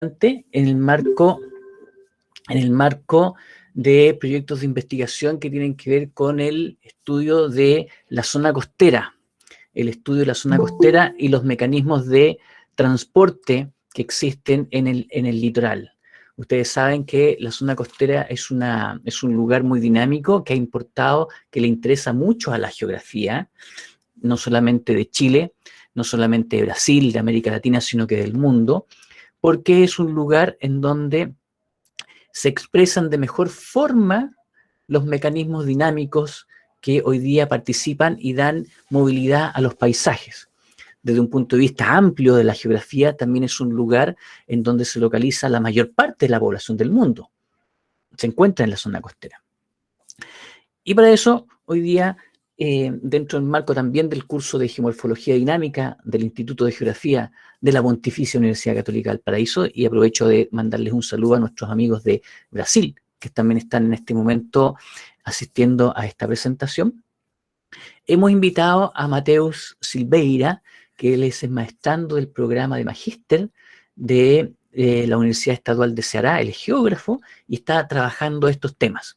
en el marco de proyectos de investigación que tienen que ver con el estudio de la zona costera, y los mecanismos de transporte que existen en el litoral. Ustedes saben que la zona costera es un lugar muy dinámico que ha importado, que le interesa mucho a la geografía, no solamente de Chile, no solamente de Brasil, de América Latina, sino que del mundo, porque es un lugar en donde se expresan de mejor forma los mecanismos dinámicos que hoy día participan y dan movilidad a los paisajes. Desde un punto de vista amplio de la geografía, también es un lugar en donde se localiza la mayor parte de la población del mundo. Se encuentra en la zona costera. Y para eso, hoy día, dentro del marco también del curso de Geomorfología Dinámica del Instituto de Geografía de la Pontificia Universidad Católica del Paraíso, y aprovecho de mandarles un saludo a nuestros amigos de Brasil, que también están en este momento asistiendo a esta presentación, hemos invitado a Mateus Silveira, que él es el maestrando del programa de Magíster de la Universidad Estadual de Ceará, él es geógrafo, y está trabajando estos temas.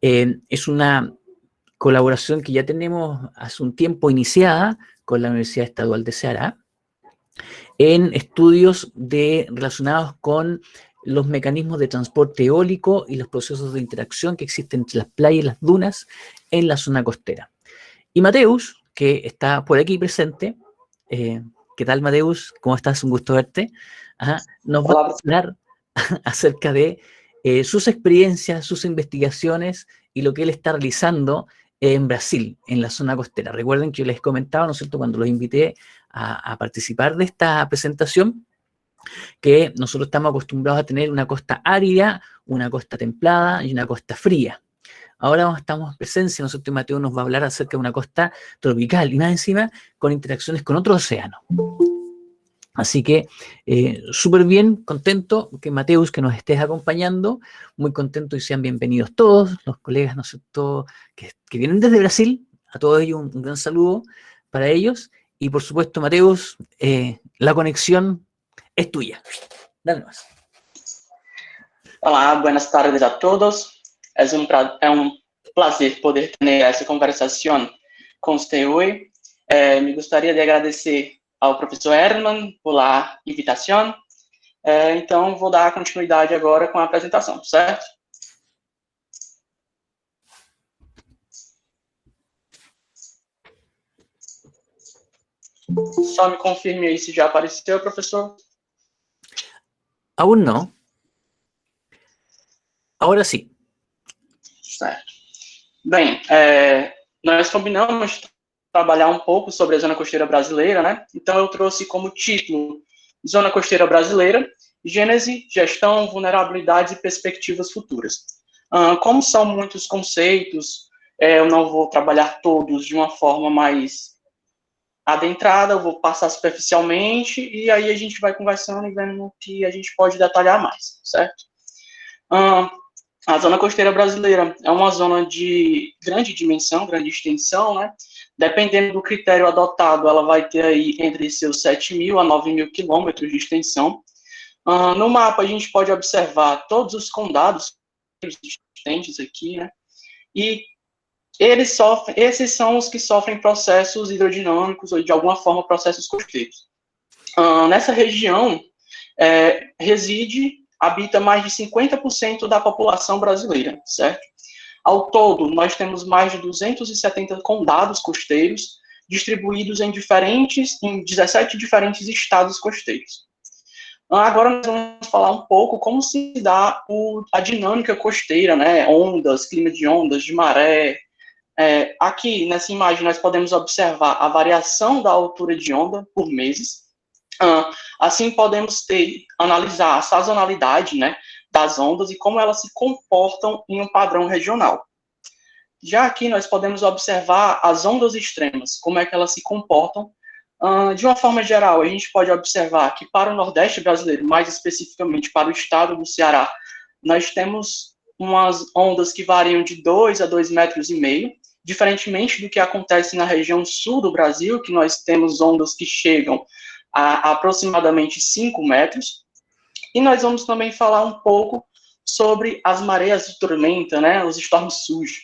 Es una colaboración que ya tenemos hace un tiempo iniciada con la Universidad Estadual de Ceará en estudios relacionados con los mecanismos de transporte eólico y los procesos de interacción que existen entre las playas y las dunas en la zona costera. Y Mateus, que está por aquí presente, ¿qué tal, Mateus? ¿Cómo estás? Un gusto verte. Nos va a hablar acerca de sus experiencias, sus investigaciones y lo que él está realizando en Brasil, en la zona costera. Recuerden que yo les comentaba, ¿no es cierto?, cuando los invité a participar de esta presentación, que nosotros estamos acostumbrados a tener una costa árida, una costa templada y una costa fría. Ahora estamos en presencia, nosotros, Mateo nos va a hablar acerca de una costa tropical y más encima con interacciones con otro océano. Así que súper bien, contento que Mateus, que nos estés acompañando, muy contento y sean bienvenidos todos los colegas, ¿no es cierto?, que vienen desde Brasil, a todos ellos un gran saludo para ellos y por supuesto, Mateus, la conexión es tuya. Dale más. Olá, buenas tardes a todos. Es un placer poder tener essa conversação com você hoje. Me gostaria de agradecer ao professor Herman pela invitação. Então, vou dar continuidade agora com a apresentação, certo? Só me confirme aí se já apareceu, professor. Aún não. Agora sim. Certo. Bem, nós combinamos trabalhar um pouco sobre a zona costeira brasileira, né? Então eu trouxe como título Zona Costeira Brasileira, Gênese, Gestão, Vulnerabilidades e Perspectivas Futuras. Como são muitos conceitos, eu não vou trabalhar todos de uma forma mais adentrada, eu vou passar superficialmente e aí a gente vai conversando e vendo o que a gente pode detalhar mais, certo? A zona costeira brasileira é uma zona de grande dimensão, grande extensão, né? Dependendo do critério adotado, ela vai ter aí entre seus 7.000 a 9.000 quilômetros de extensão. No mapa, a gente pode observar todos os condados existentes aqui, né? E esses são os que sofrem processos hidrodinâmicos ou, de alguma forma, processos costeiros. Nessa região, habita mais de 50% da população brasileira, certo? Ao todo, nós temos mais de 270 condados costeiros, distribuídos em 17 diferentes estados costeiros. Agora nós vamos falar um pouco como se dá a dinâmica costeira, né? Ondas, clima de ondas, de maré. Aqui, nessa imagem, nós podemos observar a variação da altura de onda por meses. Assim, podemos analisar a sazonalidade, né, das ondas e como elas se comportam em um padrão regional. Já aqui, nós podemos observar as ondas extremas, como é que elas se comportam. De uma forma geral, a gente pode observar que para o Nordeste brasileiro, mais especificamente para o estado do Ceará, nós temos umas ondas que variam de 2 a 2,5 metros, diferentemente do que acontece na região sul do Brasil, que nós temos ondas que chegam a aproximadamente 5 metros. E nós vamos também falar um pouco sobre as marés de tormenta, né, os storms sujos,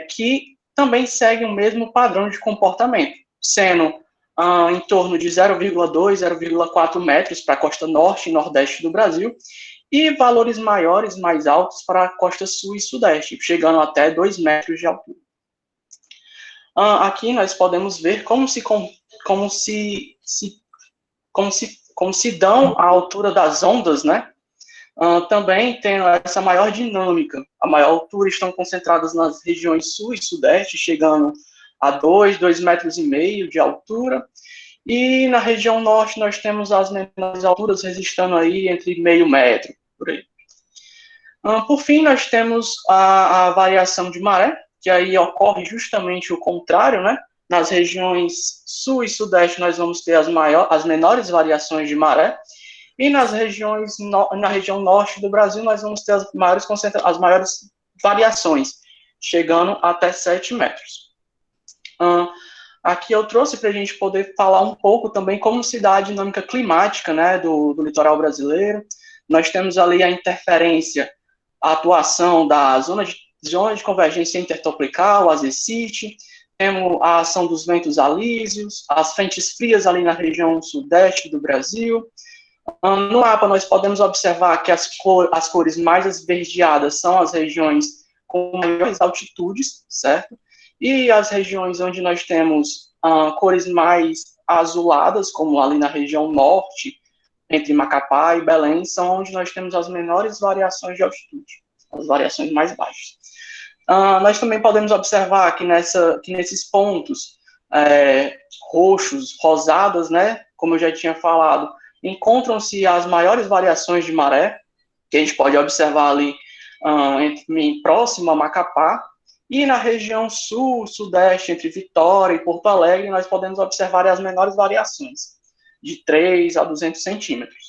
que também seguem o mesmo padrão de comportamento, sendo em torno de 0,2, 0,4 metros para a costa norte e nordeste do Brasil, e valores maiores, mais altos, para a costa sul e sudeste, chegando até 2 metros de altura. Aqui nós podemos ver como se dão a altura das ondas, né? Também tem essa maior dinâmica. A maior altura estão concentradas nas regiões sul e sudeste, chegando a 2 metros e meio de altura. E na região norte nós temos as menores alturas registrando aí entre meio metro, por aí. Por fim, nós temos a variação de maré, que aí ocorre justamente o contrário, né? Nas regiões sul e sudeste nós vamos ter as menores variações de maré, e na região norte do Brasil nós vamos ter as maiores variações, chegando até 7 metros. Aqui eu trouxe para a gente poder falar um pouco também como se dá a dinâmica climática, né, do litoral brasileiro. Nós temos ali a interferência, a atuação da zona de convergência intertropical, a ZCIT, temos a ação dos ventos alísios, as frentes frias ali na região sudeste do Brasil. No mapa nós podemos observar que as cores mais esverdeadas são as regiões com maiores altitudes, certo? E as regiões onde nós temos cores mais azuladas, como ali na região norte, entre Macapá e Belém, são onde nós temos as menores variações de altitude, as variações mais baixas. Nós também podemos observar que nesses pontos roxos, rosadas, né, como eu já tinha falado, encontram-se as maiores variações de maré, que a gente pode observar ali próximo a Macapá, e na região sul, sudeste, entre Vitória e Porto Alegre, nós podemos observar as menores variações, de 3 a 200 centímetros.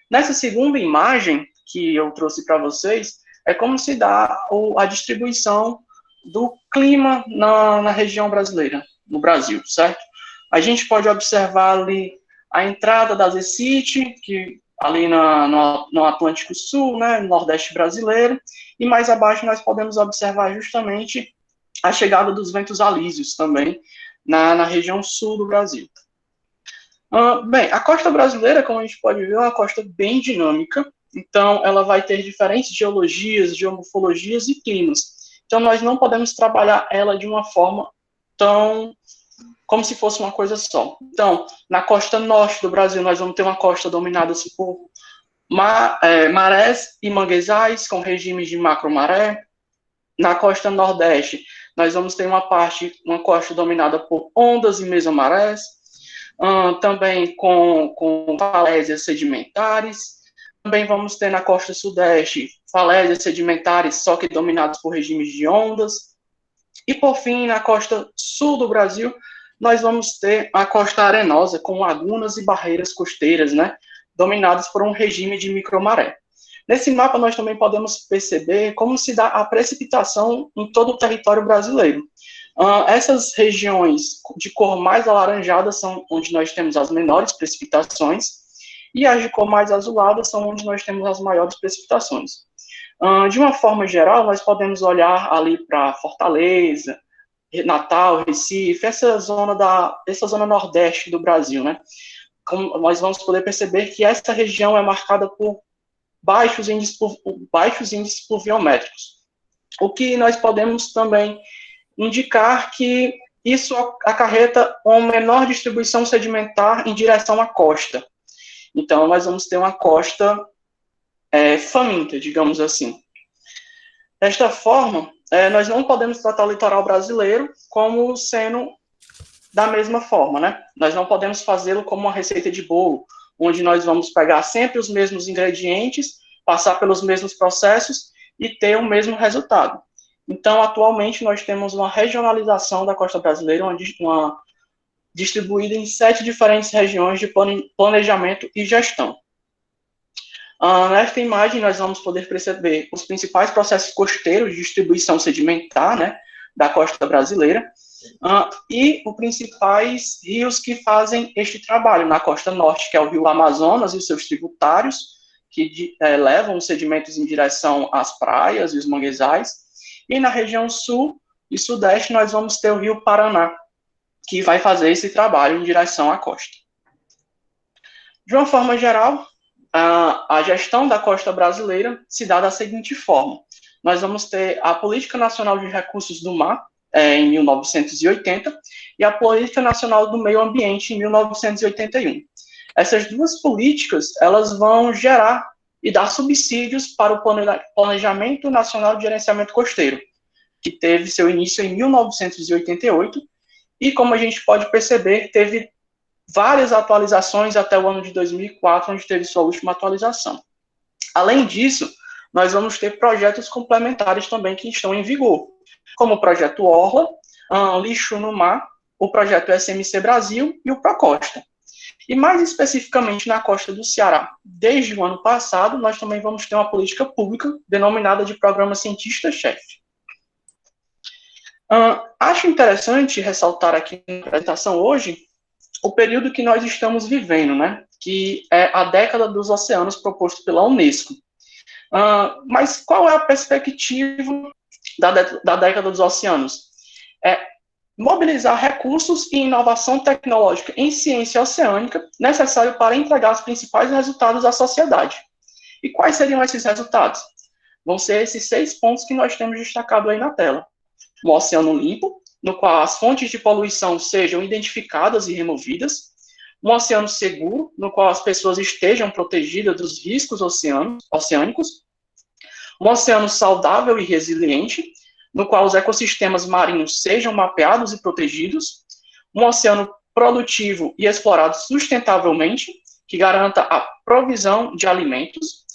Nessa segunda imagem que eu trouxe para vocês, é como se dá a distribuição do clima na região brasileira, no Brasil, certo? A gente pode observar ali a entrada da ZCIT, que ali no Atlântico Sul, né, no Nordeste brasileiro, e mais abaixo nós podemos observar justamente a chegada dos ventos alísios também na região sul do Brasil. Bem, a costa brasileira, como a gente pode ver, é uma costa bem dinâmica, então ela vai ter diferentes geologias, geomorfologias e climas. Então nós não podemos trabalhar ela de uma forma como se fosse uma coisa só. Então, na costa norte do Brasil, nós vamos ter uma costa dominada por marés e manguezais, com regimes de macromaré. Na costa nordeste, nós vamos ter uma costa dominada por ondas e mesomarés, também com falésias sedimentares. Também vamos ter na costa sudeste falésias sedimentares, só que dominadas por regimes de ondas. E, por fim, na costa sul do Brasil, nós vamos ter a costa arenosa, com lagunas e barreiras costeiras, né, dominadas por um regime de micromaré. Nesse mapa, nós também podemos perceber como se dá a precipitação em todo o território brasileiro. Essas regiões de cor mais alaranjada são onde nós temos as menores precipitações, e as de cor mais azulada são onde nós temos as maiores precipitações. De uma forma geral, nós podemos olhar ali para Fortaleza, Natal, Recife, essa zona nordeste do Brasil, né? Como nós vamos poder perceber que essa região é marcada por baixos índices pluviométricos, o que nós podemos também indicar que isso acarreta uma menor distribuição sedimentar em direção à costa. Então, nós vamos ter uma costa faminta, digamos assim. Desta forma, nós não podemos tratar o litoral brasileiro como sendo da mesma forma, né? Nós não podemos fazê-lo como uma receita de bolo, onde nós vamos pegar sempre os mesmos ingredientes, passar pelos mesmos processos e ter o mesmo resultado. Então, atualmente, nós temos uma regionalização da costa brasileira, distribuída em 7 diferentes regiões de planejamento e gestão. Nesta imagem, nós vamos poder perceber os principais processos costeiros de distribuição sedimentar, né, da costa brasileira, e os principais rios que fazem este trabalho. Na costa norte, que é o rio Amazonas e os seus tributários, que levam os sedimentos em direção às praias e os manguezais. E na região sul e sudeste nós vamos ter o Rio Paraná, que vai fazer esse trabalho em direção à costa. De uma forma geral, a gestão da costa brasileira se dá da seguinte forma. Nós vamos ter a Política Nacional de Recursos do Mar, em 1980, e a Política Nacional do Meio Ambiente, em 1981. Essas duas políticas, elas vão gerar e dar subsídios para o Planejamento Nacional de Gerenciamento Costeiro, que teve seu início em 1988, e como a gente pode perceber, teve várias atualizações até o ano de 2004, onde teve sua última atualização. Além disso, nós vamos ter projetos complementares também que estão em vigor, como o projeto Orla, Lixo no Mar, o projeto SMC Brasil e o Procosta. E mais especificamente na costa do Ceará, desde o ano passado, nós também vamos ter uma política pública denominada de Programa Cientista-Chefe. Acho interessante ressaltar aqui na apresentação hoje o período que nós estamos vivendo, né? Que é a década dos oceanos proposto pela Unesco. Mas qual é a perspectiva da década dos oceanos? É mobilizar recursos e inovação tecnológica em ciência oceânica necessário para entregar os principais resultados à sociedade. E quais seriam esses resultados? Vão ser esses 6 pontos que nós temos destacado aí na tela. Um oceano limpo, no qual as fontes de poluição sejam identificadas e removidas. Um oceano seguro, no qual as pessoas estejam protegidas dos riscos oceânicos. Um oceano saudável e resiliente, no qual os ecossistemas marinhos sejam mapeados e protegidos. Um oceano produtivo e explorado sustentavelmente, que garanta a provisão de alimentos.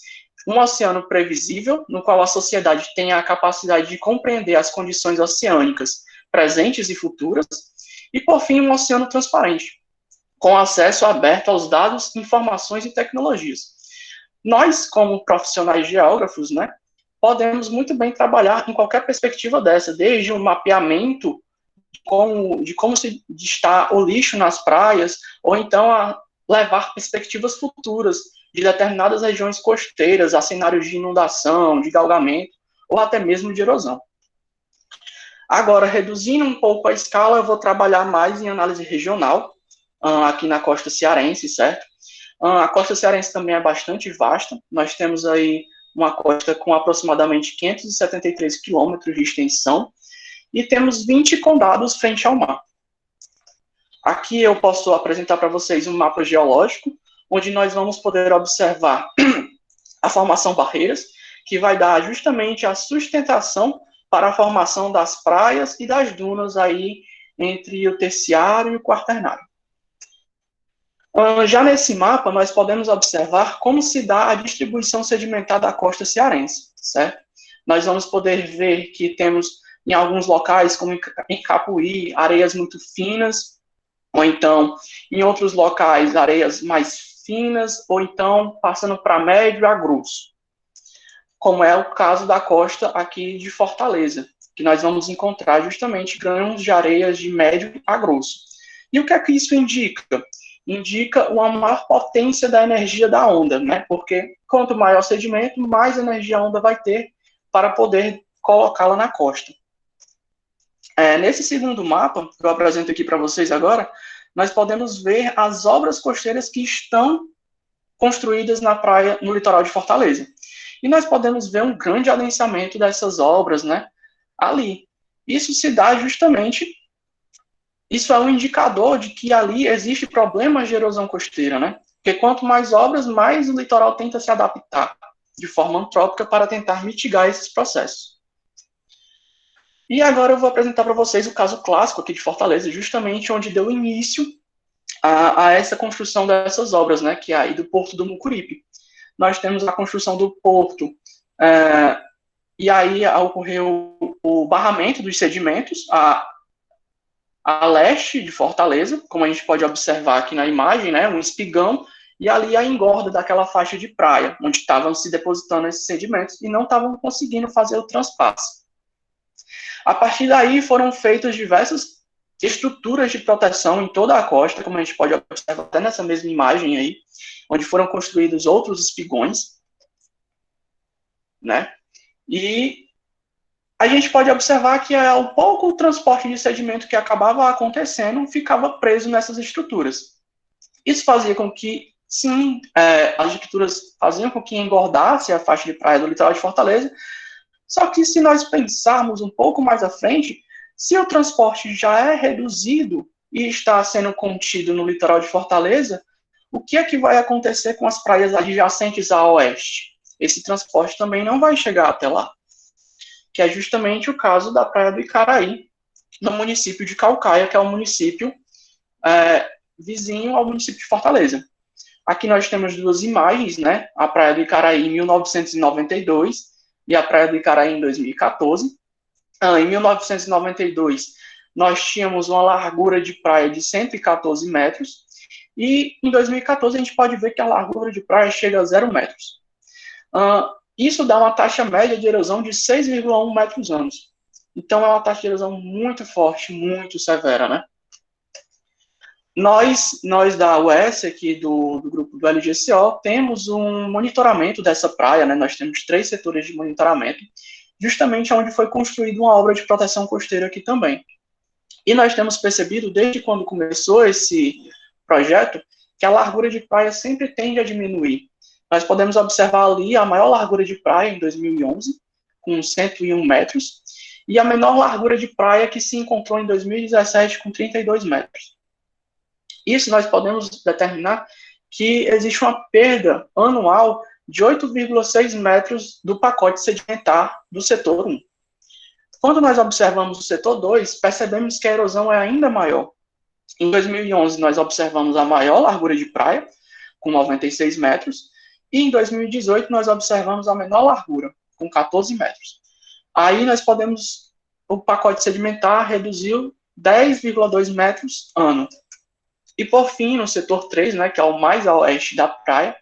Um oceano previsível, no qual a sociedade tenha a capacidade de compreender as condições oceânicas presentes e futuras. E, por fim, um oceano transparente, com acesso aberto aos dados, informações e tecnologias. Nós, como profissionais geógrafos, né, podemos muito bem trabalhar em qualquer perspectiva dessa, desde o mapeamento de como se está o lixo nas praias, ou então a levar perspectivas futuras de determinadas regiões costeiras a cenários de inundação, de galgamento, ou até mesmo de erosão. Agora, reduzindo um pouco a escala, eu vou trabalhar mais em análise regional, aqui na costa cearense, certo? A costa cearense também é bastante vasta, nós temos aí uma costa com aproximadamente 573 quilômetros de extensão, e temos 20 condados frente ao mar. Aqui eu posso apresentar para vocês um mapa geológico, onde nós vamos poder observar a formação barreiras, que vai dar justamente a sustentação para a formação das praias e das dunas aí entre o terciário e o quaternário. Já nesse mapa, nós podemos observar como se dá a distribuição sedimentar da costa cearense, certo? Nós vamos poder ver que temos, em alguns locais, como em Capuí, areias muito finas, ou então, em outros locais, areias mais finas, ou então, passando para médio a grosso, como é o caso da costa aqui de Fortaleza, que nós vamos encontrar justamente grãos de areias de médio a grosso. E o que é que isso indica? Indica uma maior potência da energia da onda, né? Porque quanto maior o sedimento, mais energia a onda vai ter para poder colocá-la na costa. Nesse segundo mapa, que eu apresento aqui para vocês agora, nós podemos ver as obras costeiras que estão construídas na praia, no litoral de Fortaleza. E nós podemos ver um grande adensamento dessas obras, né, ali. Isso se dá justamente, isso é um indicador de que ali existe problemas de erosão costeira, né? Porque quanto mais obras, mais o litoral tenta se adaptar de forma antrópica para tentar mitigar esses processos. E agora eu vou apresentar para vocês o caso clássico aqui de Fortaleza, justamente onde deu início a essa construção dessas obras, né, que é aí do Porto do Mucuripe. Nós temos a construção do porto, e aí ocorreu o barramento dos sedimentos a leste de Fortaleza, como a gente pode observar aqui na imagem, né, um espigão, e ali a engorda daquela faixa de praia, onde estavam se depositando esses sedimentos e não estavam conseguindo fazer o transpasse. A partir daí foram feitas diversas estruturas de proteção em toda a costa, como a gente pode observar até nessa mesma imagem aí, onde foram construídos outros espigões, né? E a gente pode observar que o pouco transporte de sedimento que acabava acontecendo ficava preso nessas estruturas. Isso fazia com que, sim, as estruturas faziam com que engordasse a faixa de praia do litoral de Fortaleza, só que se nós pensarmos um pouco mais à frente, se o transporte já é reduzido e está sendo contido no litoral de Fortaleza, o que é que vai acontecer com as praias adjacentes a oeste? Esse transporte também não vai chegar até lá, que é justamente o caso da Praia do Icaraí, no município de Caucaia, que é um município vizinho ao município de Fortaleza. Aqui nós temos duas imagens, né? A Praia do Icaraí em 1992 e a Praia do Icaraí em 2014. Em 1992, nós tínhamos uma largura de praia de 114 metros, e em 2014 a gente pode ver que a largura de praia chega a 0 metros. Isso dá uma taxa média de erosão de 6,1 metros anos. Então é uma taxa de erosão muito forte, muito severa, né? Nós da UES, aqui do grupo do LGCO, temos um monitoramento dessa praia, né? Nós temos 3 setores de monitoramento, justamente onde foi construída uma obra de proteção costeira aqui também. E nós temos percebido, desde quando começou esse projeto, que a largura de praia sempre tende a diminuir. Nós podemos observar ali a maior largura de praia em 2011, com 101 metros, e a menor largura de praia que se encontrou em 2017, com 32 metros. Isso nós podemos determinar que existe uma perda anual de 8,6 metros do pacote sedimentar do setor 1. Quando nós observamos o setor 2, percebemos que a erosão é ainda maior. Em 2011, nós observamos a maior largura de praia, com 96 metros, e em 2018, nós observamos a menor largura, com 14 metros. Aí nós podemos, o pacote sedimentar reduziu 10,2 metros ano. E por fim, no setor 3, né, que é o mais a oeste da praia,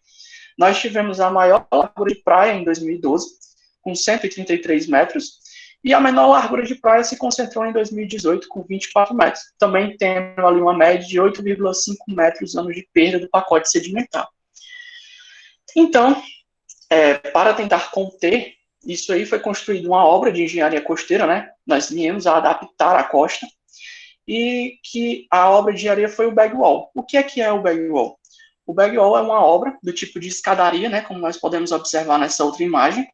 nós tivemos a maior largura de praia em 2012, com 133 metros, e a menor largura de praia se concentrou em 2018, com 24 metros, também tendo ali uma média de 8,5 metros anos de perda do pacote sedimentar. Então, para tentar conter isso aí, foi construída uma obra de engenharia costeira, né? Nós viemos a adaptar a costa, e que a obra de engenharia foi o bagwall. O que é o bagwall? O bagwall é uma obra do tipo de escadaria, né, como nós podemos observar nessa outra imagem,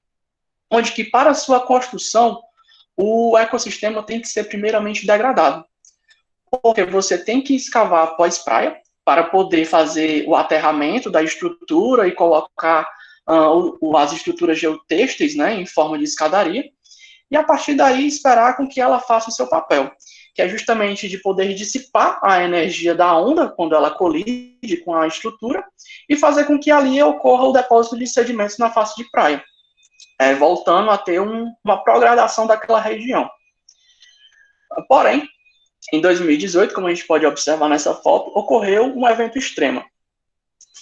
onde que para sua construção, o ecossistema tem que ser primeiramente degradado. Porque você tem que escavar após praia, para poder fazer o aterramento da estrutura e colocar as estruturas geotêxteis, né, em forma de escadaria, e a partir daí esperar com que ela faça o seu papel, que é justamente de poder dissipar a energia da onda quando ela colide com a estrutura e fazer com que ali ocorra o depósito de sedimentos na face de praia, voltando a ter uma progradação daquela região. Porém, em 2018, como a gente pode observar nessa foto, ocorreu um evento extremo.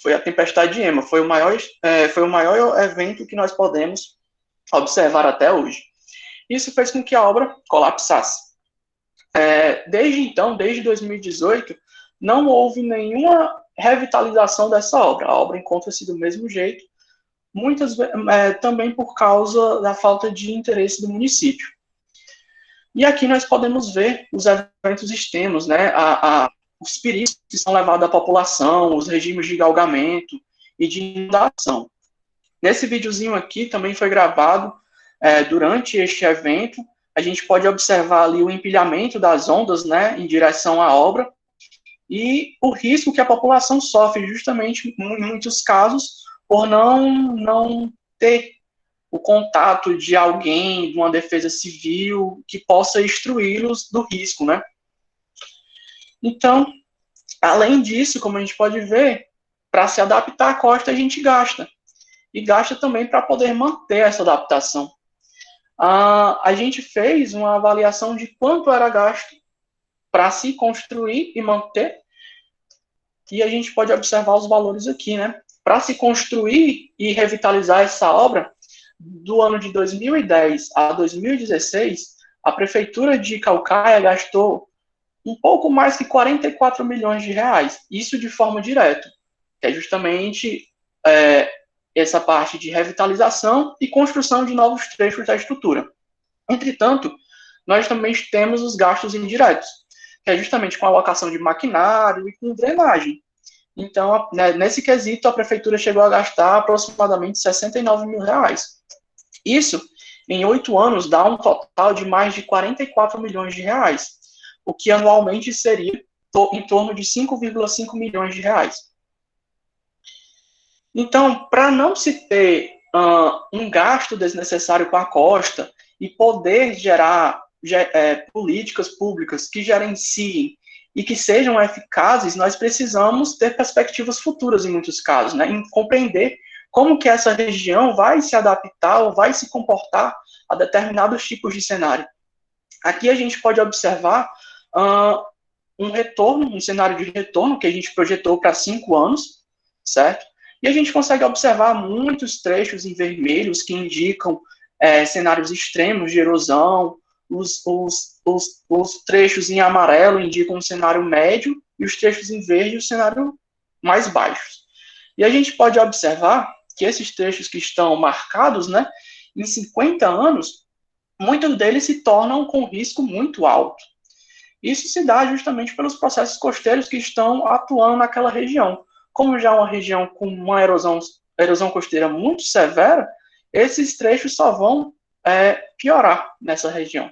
Foi a tempestade Emma, foi o maior evento que nós podemos observar até hoje. Isso fez com que a obra colapsasse. Desde então, desde 2018, não houve nenhuma revitalização dessa obra. A obra encontra-se do mesmo jeito, muitas também por causa da falta de interesse do município. E aqui nós podemos ver os eventos extremos, né? Os perigos que são levados à população, os regimes de galgamento e de inundação. Nesse videozinho aqui também foi gravado durante este evento. A gente pode observar ali o empilhamento das ondas, né, em direção à obra, e o risco que a população sofre justamente, em muitos casos, por não ter o contato de alguém, de uma defesa civil, que possa instruí-los do risco, né? Então, além disso, como a gente pode ver, para se adaptar à costa, a gente gasta. E gasta também para poder manter essa adaptação. A gente fez uma avaliação de quanto era gasto para se construir e manter, e a gente pode observar os valores aqui, né? Para se construir e revitalizar essa obra, do ano de 2010 a 2016, a Prefeitura de Caucaia gastou um pouco mais que 44 milhões de reais, isso de forma direta, que é justamente essa parte de revitalização e construção de novos trechos da estrutura. Entretanto, nós também temos os gastos indiretos, que é justamente com a alocação de maquinário e com drenagem. Então, né, nesse quesito, a prefeitura chegou a gastar aproximadamente R$ 69 mil. Isso, em 8 anos, dá um total de mais de R$ 44 milhões, o que anualmente seria em torno de R$ 5,5 milhões. Então, para não se ter um gasto desnecessário com a costa e poder gerar políticas públicas que gerenciem e que sejam eficazes, nós precisamos ter perspectivas futuras em muitos casos, né? Em compreender como que essa região vai se adaptar ou vai se comportar a determinados tipos de cenário. Aqui a gente pode observar um cenário de retorno que a gente projetou para 5 anos, certo? E a gente consegue observar muitos trechos em vermelhos que indicam cenários extremos de erosão, os trechos em amarelo indicam um cenário médio e os trechos em verde, o cenário mais baixo. E a gente pode observar que esses trechos que estão marcados, né, em 50 anos, muitos deles se tornam com risco muito alto. Isso se dá justamente pelos processos costeiros que estão atuando naquela região. Como já é uma região com uma erosão costeira muito severa, esses trechos só vão piorar nessa região.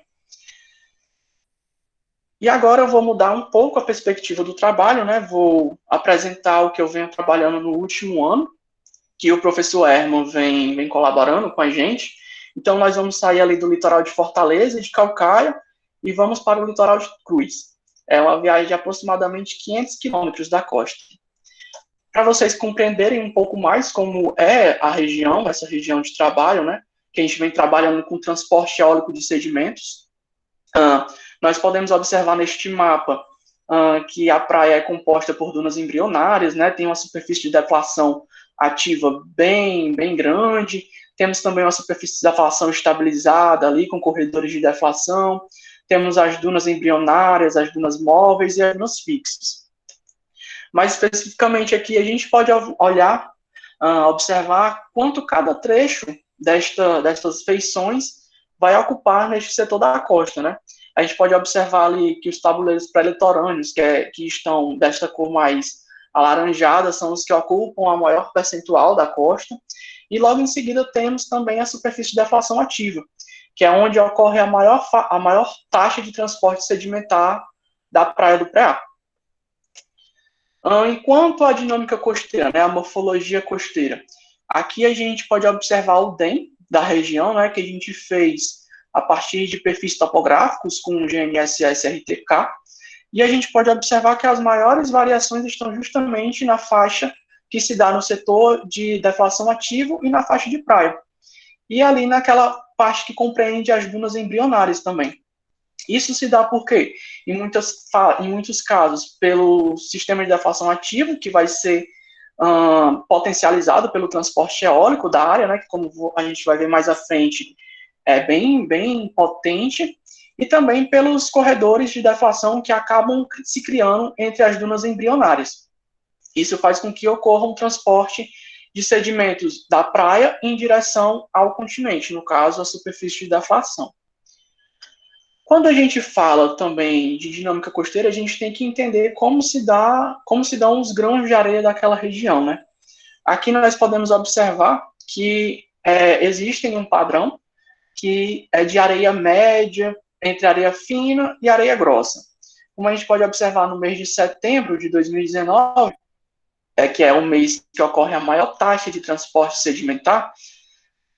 E agora eu vou mudar um pouco a perspectiva do trabalho, né? Vou apresentar o que eu venho trabalhando no último ano, que o professor Herman vem colaborando com a gente. Então, nós vamos sair ali do litoral de Fortaleza, de Calcaia, e vamos para o litoral de Cruz. É uma viagem de aproximadamente 500 quilômetros da costa. Para vocês compreenderem um pouco mais como é a região, essa região de trabalho, né? Que a gente vem trabalhando com transporte eólico de sedimentos. Nós podemos observar neste mapa que a praia é composta por dunas embrionárias, né? Tem uma superfície de deflação ativa bem grande. Temos também uma superfície de deflação estabilizada ali, com corredores de deflação. Temos as dunas embrionárias, as dunas móveis e as dunas fixas. Mais especificamente aqui, a gente pode olhar, observar quanto cada trecho destas feições vai ocupar neste setor da costa, né? A gente pode observar ali que os tabuleiros pré-litorâneos, que estão desta cor mais alaranjada, são os que ocupam a maior percentual da costa, e logo em seguida temos também a superfície de deflação ativa, que é onde ocorre a maior taxa de transporte sedimentar da Praia do Preá. Enquanto a dinâmica costeira, né, a morfologia costeira, aqui a gente pode observar o DEM da região, né, que a gente fez a partir de perfis topográficos com o GNSS-RTK, e a gente pode observar que as maiores variações estão justamente na faixa que se dá no setor de deflação ativo e na faixa de praia. E ali naquela parte que compreende as dunas embrionárias também. Isso se dá por quê? Em muitos casos, pelo sistema de deflação ativo, que vai ser potencializado pelo transporte eólico da área, né, que como a gente vai ver mais à frente, é bem potente, e também pelos corredores de deflação que acabam se criando entre as dunas embrionárias. Isso faz com que ocorra um transporte de sedimentos da praia em direção ao continente, no caso, a superfície de deflação. Quando a gente fala também de dinâmica costeira, a gente tem que entender como se dão os grãos de areia daquela região, né? Aqui nós podemos observar que existem um padrão que é de areia média, entre areia fina e areia grossa. Como a gente pode observar no mês de setembro de 2019, que é o mês que ocorre a maior taxa de transporte sedimentar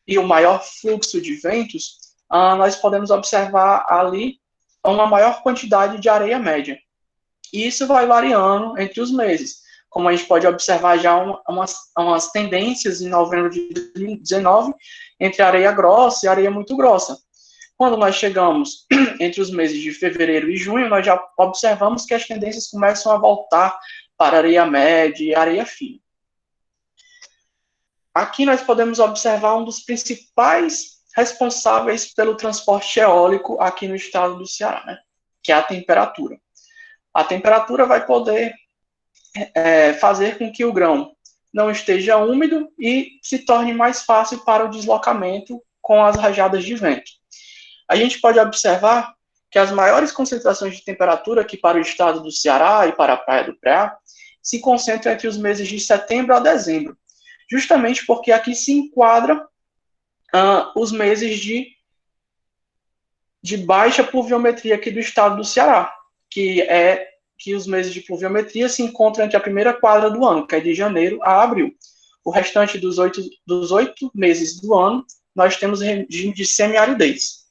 e o maior fluxo de ventos, nós podemos observar ali uma maior quantidade de areia média. E isso vai variando entre os meses. Como a gente pode observar já umas tendências em novembro de 2019 entre areia grossa e areia muito grossa. Quando nós chegamos entre os meses de fevereiro e junho, nós já observamos que as tendências começam a voltar para areia média e areia fina. Aqui nós podemos observar um dos principais responsáveis pelo transporte eólico aqui no estado do Ceará, né? Que é a temperatura. A temperatura vai poder fazer com que o grão não esteja úmido e se torne mais fácil para o deslocamento com as rajadas de vento. A gente pode observar que as maiores concentrações de temperatura aqui para o estado do Ceará e para a Praia do Preá se concentram entre os meses de setembro a dezembro, justamente porque aqui se enquadra os meses de baixa pluviometria aqui do estado do Ceará, que os meses de pluviometria se encontram entre a primeira quadra do ano, que é de janeiro a abril. O restante dos oito meses do ano, nós temos regime de semiaridez.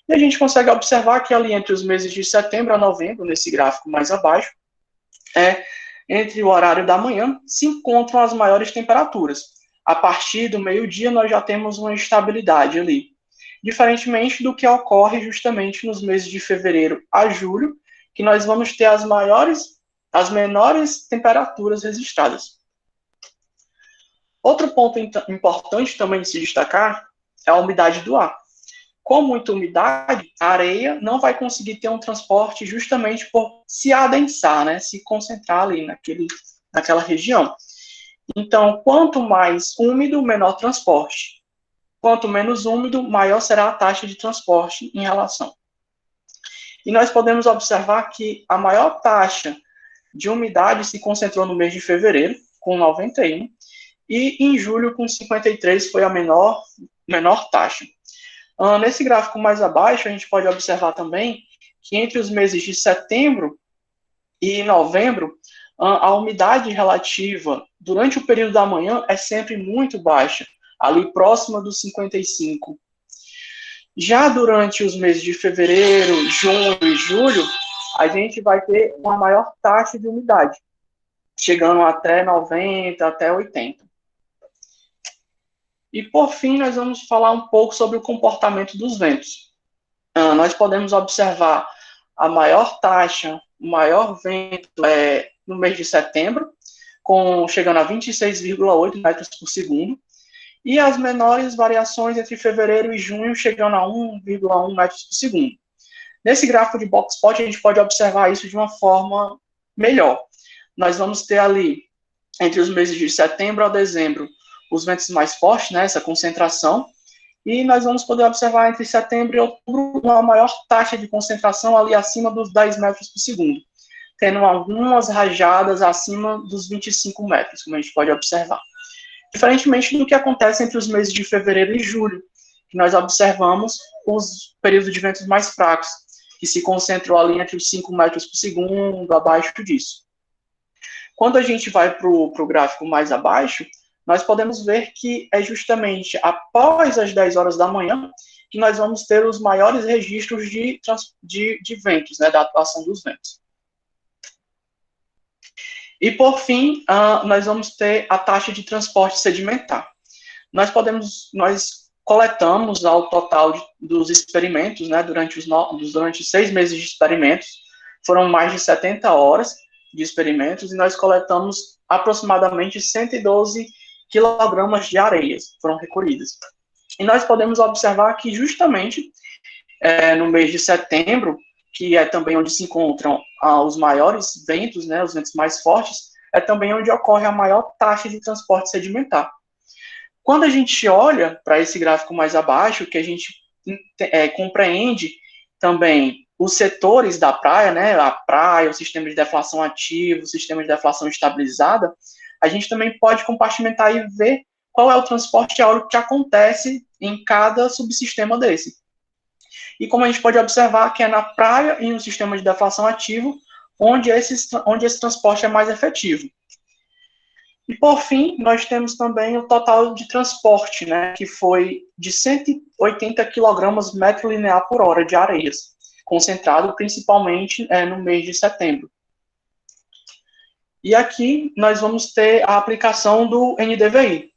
E a gente consegue observar que ali entre os meses de setembro a novembro, nesse gráfico mais abaixo, entre o horário da manhã, se encontram as maiores temperaturas. A partir do meio-dia, nós já temos uma estabilidade ali. Diferentemente do que ocorre justamente nos meses de fevereiro a julho, que nós vamos ter as menores temperaturas registradas. Outro ponto importante também de se destacar é a umidade do ar. Com muita umidade, a areia não vai conseguir ter um transporte justamente por se adensar, né, se concentrar ali naquela região. Então, quanto mais úmido, menor transporte. Quanto menos úmido, maior será a taxa de transporte em relação. E nós podemos observar que a maior taxa de umidade se concentrou no mês de fevereiro, com 91, e em julho, com 53, foi a menor taxa. Nesse gráfico mais abaixo, a gente pode observar também que entre os meses de setembro e novembro, a umidade relativa durante o período da manhã é sempre muito baixa, ali próxima dos 55. Já durante os meses de fevereiro, junho e julho, a gente vai ter uma maior taxa de umidade, chegando até 90, até 80. E, por fim, nós vamos falar um pouco sobre o comportamento dos ventos. Nós podemos observar a maior taxa, o maior vento no mês de setembro, chegando a 26,8 metros por segundo, e as menores variações entre fevereiro e junho, chegando a 1,1 metros por segundo. Nesse gráfico de box plot, a gente pode observar isso de uma forma melhor. Nós vamos ter ali, entre os meses de setembro a dezembro, os ventos mais fortes, né, essa concentração, e nós vamos poder observar entre setembro e outubro uma maior taxa de concentração ali acima dos 10 metros por segundo, tendo algumas rajadas acima dos 25 metros, como a gente pode observar. Diferentemente do que acontece entre os meses de fevereiro e julho, que nós observamos os períodos de ventos mais fracos, que se concentram ali entre os 5 metros por segundo, abaixo disso. Quando a gente vai para o gráfico mais abaixo, nós podemos ver que é justamente após as 10 horas da manhã que nós vamos ter os maiores registros de ventos, né, da atuação dos ventos. E, por fim, nós vamos ter a taxa de transporte sedimentar. Nós coletamos ao total dos experimentos, né, durante 6 meses de experimentos, foram mais de 70 horas de experimentos, e nós coletamos aproximadamente 112 quilogramas de areias, foram recolhidas. E nós podemos observar que justamente no mês de setembro, que é também onde se encontram os maiores ventos, né, os ventos mais fortes, é também onde ocorre a maior taxa de transporte sedimentar. Quando a gente olha para esse gráfico mais abaixo, que a gente compreende também os setores da praia, né, a praia, o sistema de deflação ativo, o sistema de deflação estabilizada, a gente também pode compartimentar e ver qual é o transporte eólico que acontece em cada subsistema desse. E como a gente pode observar que é na praia e no sistema de deflação ativo onde esse transporte é mais efetivo. E, por fim, nós temos também o total de transporte, né, que foi de 180 kg metro linear por hora de areias, concentrado principalmente no mês de setembro. E aqui nós vamos ter a aplicação do NDVI,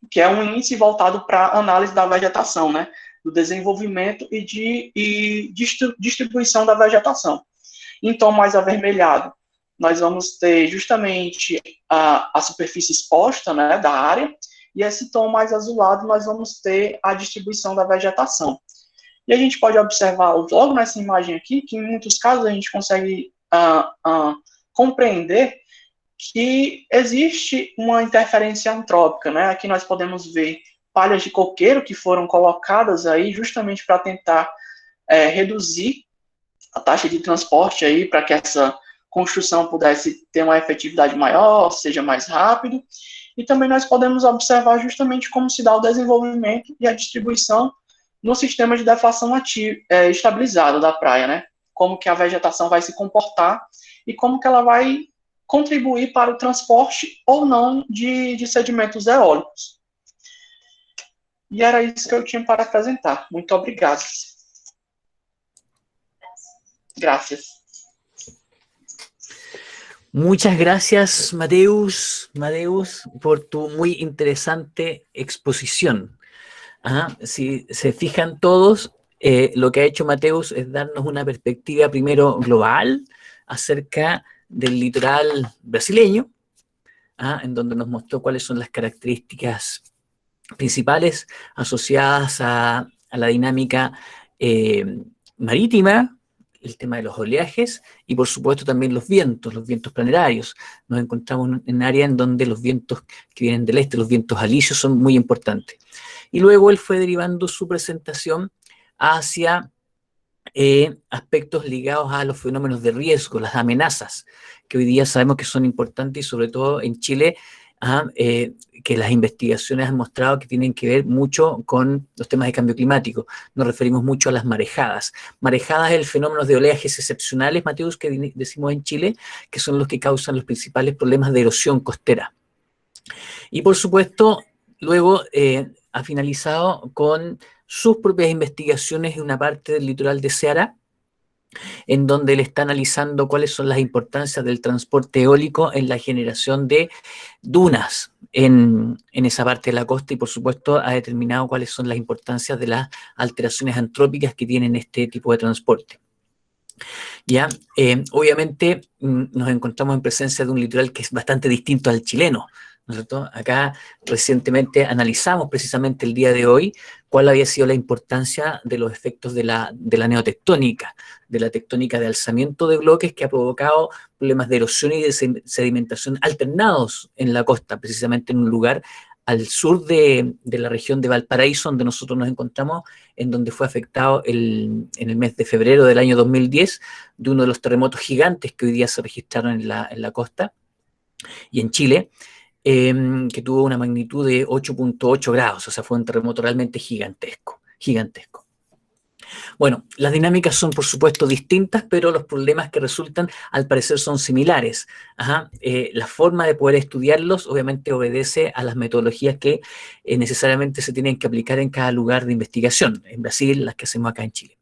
que é um índice voltado para a análise da vegetação, né, do desenvolvimento e distribuição da vegetação. Em tom mais avermelhado, nós vamos ter justamente a superfície exposta, né, da área, e esse tom mais azulado nós vamos ter a distribuição da vegetação. E a gente pode observar logo nessa imagem aqui, que em muitos casos a gente consegue compreender que existe uma interferência antrópica, né? Aqui nós podemos ver palhas de coqueiro que foram colocadas aí justamente para tentar reduzir a taxa de transporte aí, para que essa construção pudesse ter uma efetividade maior, seja mais rápido. E também nós podemos observar justamente como se dá o desenvolvimento e a distribuição no sistema de deflação estabilizado da praia, né? Como que a vegetação vai se comportar e como que ela vai contribuir para o transporte ou não de sedimentos eólicos. E era isso que eu tinha para apresentar. Muito obrigado. Gracias. Muchas gracias, Mateus, por tu muy interesante exposición. Ajá. Si se fijan todos, lo que ha hecho Mateus es darnos una perspectiva primero global acerca del litoral brasileño, en donde nos mostró cuáles son las características principales asociadas a la dinámica marítima, el tema de los oleajes y por supuesto también los vientos planetarios. Nos encontramos en un área en donde los vientos que vienen del este, los vientos alisios, son muy importantes. Y luego él fue derivando su presentación hacia aspectos ligados a los fenómenos de riesgo, las amenazas, que hoy día sabemos que son importantes y sobre todo en Chile, que las investigaciones han mostrado que tienen que ver mucho con los temas de cambio climático. Nos referimos mucho a las marejadas. Marejadas es el fenómeno de oleajes excepcionales, Mateus, que decimos en Chile, que son los que causan los principales problemas de erosión costera. Y por supuesto, luego ha finalizado con sus propias investigaciones en una parte del litoral de Ceará, en donde él está analizando cuáles son las importancias del transporte eólico en la generación de dunas en esa parte de la costa y por supuesto ha determinado cuáles son las importancias de las alteraciones antrópicas que tienen este tipo de transporte. Ya, obviamente nos encontramos en presencia de un litoral que es bastante distinto al chileno, ¿no es cierto? Acá recientemente analizamos precisamente el día de hoy cuál había sido la importancia de los efectos de la neotectónica, de la tectónica de alzamiento de bloques que ha provocado problemas de erosión y de sedimentación alternados en la costa, precisamente en un lugar al sur de la región de Valparaíso, donde nosotros nos encontramos, en donde fue afectado en el mes de febrero del año 2010 de uno de los terremotos gigantes que hoy día se registraron en la costa y en Chile, que tuvo una magnitud de 8.8 grados, o sea, fue un terremoto realmente gigantesco. Bueno, las dinámicas son por supuesto distintas, pero los problemas que resultan al parecer son similares. La forma de poder estudiarlos obviamente obedece a las metodologías que necesariamente se tienen que aplicar en cada lugar de investigación, en Brasil, las que hacemos acá en Chile.